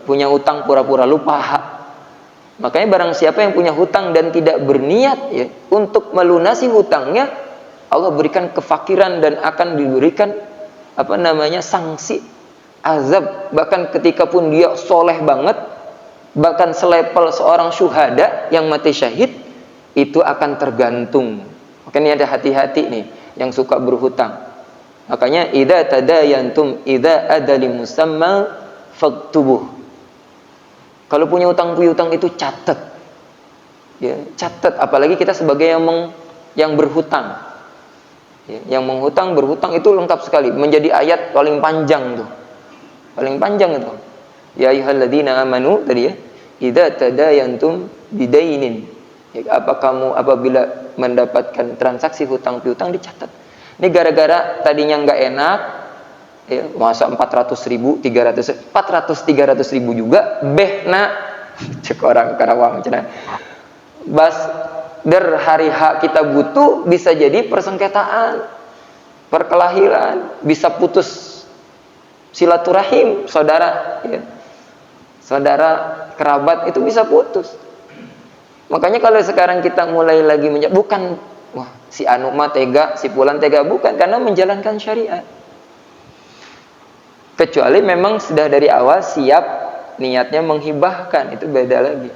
punya utang pura-pura lupa. Makanya barang siapa yang punya hutang dan tidak berniat ya untuk melunasi hutangnya, Allah berikan kefakiran dan akan diberikan sanksi azab. Bahkan ketika pun dia soleh banget, bahkan selepel seorang syuhada yang mati syahid, itu akan tergantung. Makanya ada hati-hati nih yang suka berhutang. Makanya idza tadayantum idza adali musamma faktubuh. Kalau punya utang piutang itu catat. Ya, catat, apalagi kita sebagai yang berhutang. Ya, yang menghutang berhutang itu lengkap sekali, menjadi ayat paling panjang tuh. Paling panjang itu. Ya ayyuhalladzina amanu tadi ya. Idza tadayantum bidainin. Ya, apa kamu apabila mendapatkan transaksi hutang piutang dicatat. Ini gara-gara tadinya nggak enak, ya, masa 400.000, 300.000 juga, behna, cek orang Karawang cina. Bas der hari H kita butuh bisa jadi persengketaan, perkelahian, bisa putus silaturahim, saudara, ya. Saudara kerabat itu bisa putus. Makanya kalau sekarang kita mulai lagi bukan wah si anu mah tega, si fulan tega, bukan, karena menjalankan syariat. Kecuali memang sudah dari awal siap niatnya menghibahkan, itu beda lagi.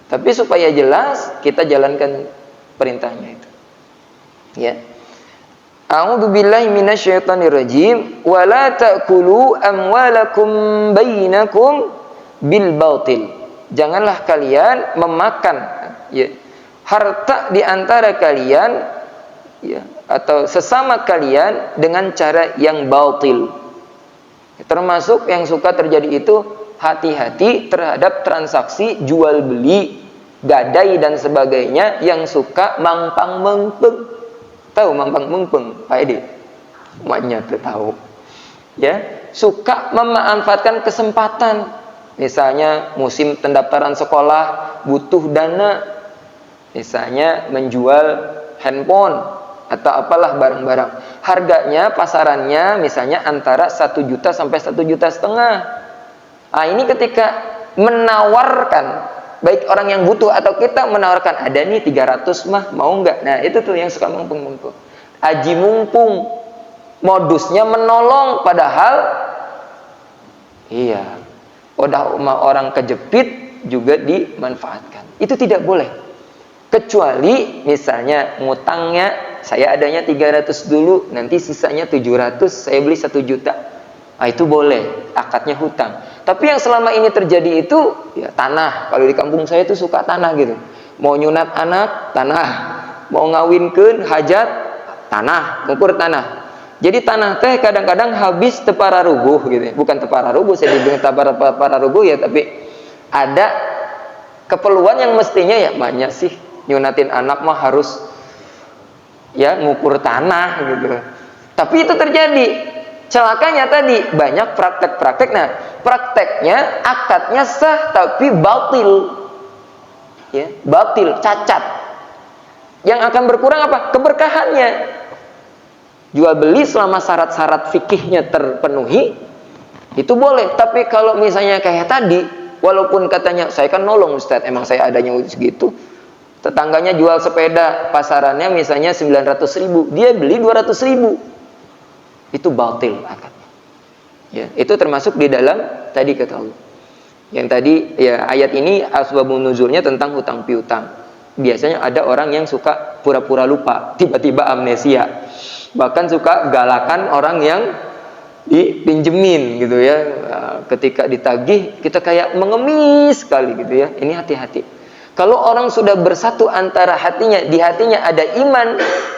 Tapi supaya jelas kita jalankan perintahnya itu. Ya. A'udzu billahi minasyaitonir rajim wa la ta'kulu amwalakum bainakum bil batil. Janganlah kalian memakan ya, harta di antara kalian ya, atau sesama kalian dengan cara yang batil. Termasuk yang suka terjadi itu, hati-hati terhadap transaksi jual beli, gadai dan sebagainya yang suka mangpang mengpeng. Tahu mangpang mengpeng, Pak Edi? Maknya tuh tahu. Ya, suka memanfaatkan kesempatan. Misalnya musim pendaftaran sekolah butuh dana, misalnya menjual handphone atau apalah barang-barang. Harganya pasarannya misalnya antara 1 juta sampai 1,5 juta. Nah, ini ketika menawarkan, baik orang yang butuh atau kita menawarkan, ada nih 300 mah mau nggak? Nah, itu tuh yang suka mumpung-mumpung. Aji mumpung, modusnya menolong, padahal iya, udah orang kejepit juga dimanfaatkan. Itu tidak boleh. Kecuali misalnya ngutangnya, saya adanya 300 dulu, nanti sisanya 700, saya beli 1 juta. Nah, itu boleh, akadnya hutang. Tapi yang selama ini terjadi itu ya tanah. Kalau di kampung saya itu suka tanah gitu. Mau nyunat anak, tanah. Mau ngawinkeun hajat, tanah, ngukur tanah. Jadi tanah teh kadang-kadang habis tepararuguh gitu. Bukan tepararuguh, saya dibilang tepararuguh ya, tapi ada keperluan yang mestinya ya banyak sih nyunatin anak mah harus ya ngukur tanah gitu. Tapi itu terjadi. Celakanya tadi banyak praktek-praktek. Nah, prakteknya akadnya sah tapi batil. Ya, batil, cacat. Yang akan berkurang apa? Keberkahannya. Jual beli selama syarat-syarat fikihnya terpenuhi itu boleh. Tapi kalau misalnya kayak tadi, walaupun katanya saya kan nolong Ustaz, emang saya adanya segitu. Tetangganya jual sepeda, pasarannya misalnya 900.000, dia beli 200.000. Itu batil akadnya. Ya, itu termasuk di dalam tadi kata Allah. Yang tadi ya ayat ini asbabun nuzulnya tentang hutang piutang. Biasanya ada orang yang suka pura-pura lupa, tiba-tiba amnesia. Bahkan suka galakan orang yang dipinjemin gitu ya. Ketika ditagih kita kayak mengemis sekali gitu ya. Ini hati-hati. Kalau orang sudah bersatu antara hatinya, di hatinya ada iman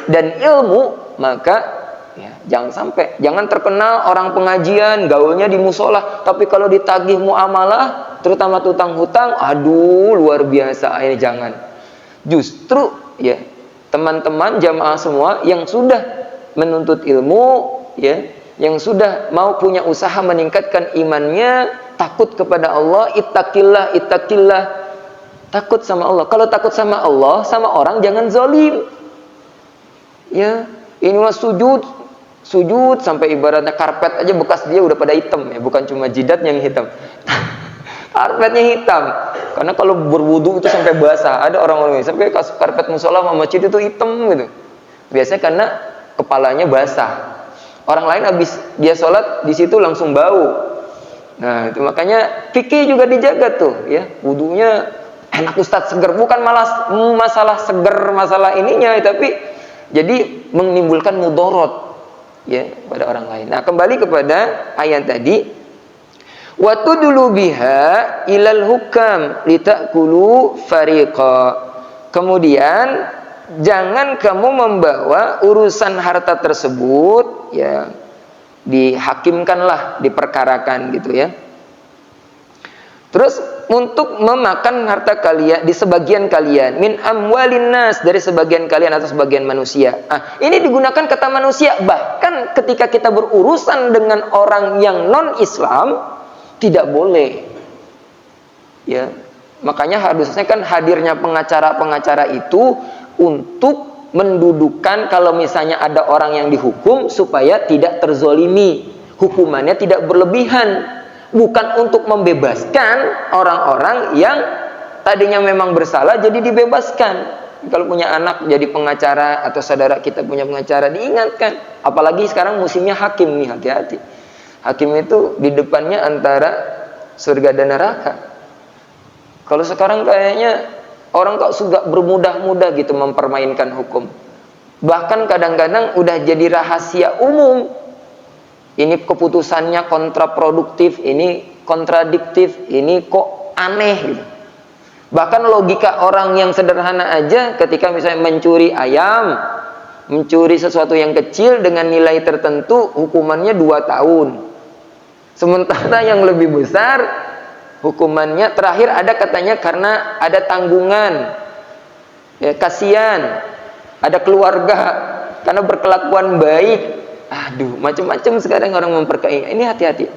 dan ilmu, maka ya, jangan terkenal orang pengajian, gaulnya di musola, tapi kalau ditagih muamalah, terutama tutang hutang, aduh luar biasa, ini jangan. Justru ya teman-teman jamaah semua yang sudah menuntut ilmu, ya, yang sudah mau punya usaha meningkatkan imannya, takut kepada Allah, ittaqillah, takut sama Allah. Kalau takut sama Allah, sama orang jangan zalim. Ya, ini mah sujud Sujud sampai ibaratnya karpet aja bekas dia udah pada hitam ya, bukan cuma jidat yang hitam. Karpetnya hitam. Karena kalau berwudu itu sampai basah. Ada orang-orang sampai karpet musola sama masjid itu hitam gitu. Biasanya karena kepalanya basah. Orang lain habis dia sholat di situ langsung bau. Nah, itu makanya fikih juga dijaga tuh ya. Wudunya enak Ustadz, seger, bukan malah masalah seger, masalah ininya, tapi jadi menimbulkan mudorot ya pada orang lain. Nah, kembali kepada ayat tadi, wa tudlu biha ilal hukam litakulu fariqa. Kemudian jangan kamu membawa urusan harta tersebut ya, dihakimkanlah, diperkarakan gitu ya. Terus untuk memakan harta kalian di sebagian kalian, min amwalin nas, dari sebagian kalian atau sebagian manusia. Ini digunakan kata manusia, bahkan ketika kita berurusan dengan orang yang non Islam tidak boleh. Ya, makanya harusnya kan hadirnya pengacara-pengacara itu untuk mendudukan kalau misalnya ada orang yang dihukum supaya tidak terzolimi, hukumannya tidak berlebihan. Bukan untuk membebaskan orang-orang yang tadinya memang bersalah jadi dibebaskan. Kalau punya anak jadi pengacara atau saudara kita punya pengacara, diingatkan. Apalagi sekarang musimnya hakim nih, hati-hati. Hakim itu di depannya antara surga dan neraka. Kalau sekarang kayaknya orang kok suka bermudah-mudah gitu mempermainkan hukum. Bahkan kadang-kadang udah jadi rahasia umum. Ini keputusannya kontraproduktif, ini kontradiktif, ini kok aneh gitu. Bahkan logika orang yang sederhana aja ketika misalnya mencuri ayam, mencuri sesuatu yang kecil dengan nilai tertentu, hukumannya 2 tahun. Sementara yang lebih besar, hukumannya terakhir ada katanya karena ada tanggungan, ya, kasihan, ada keluarga, karena berkelakuan baik. Aduh, macam-macam sekarang orang memperkaya. Ini hati-hati.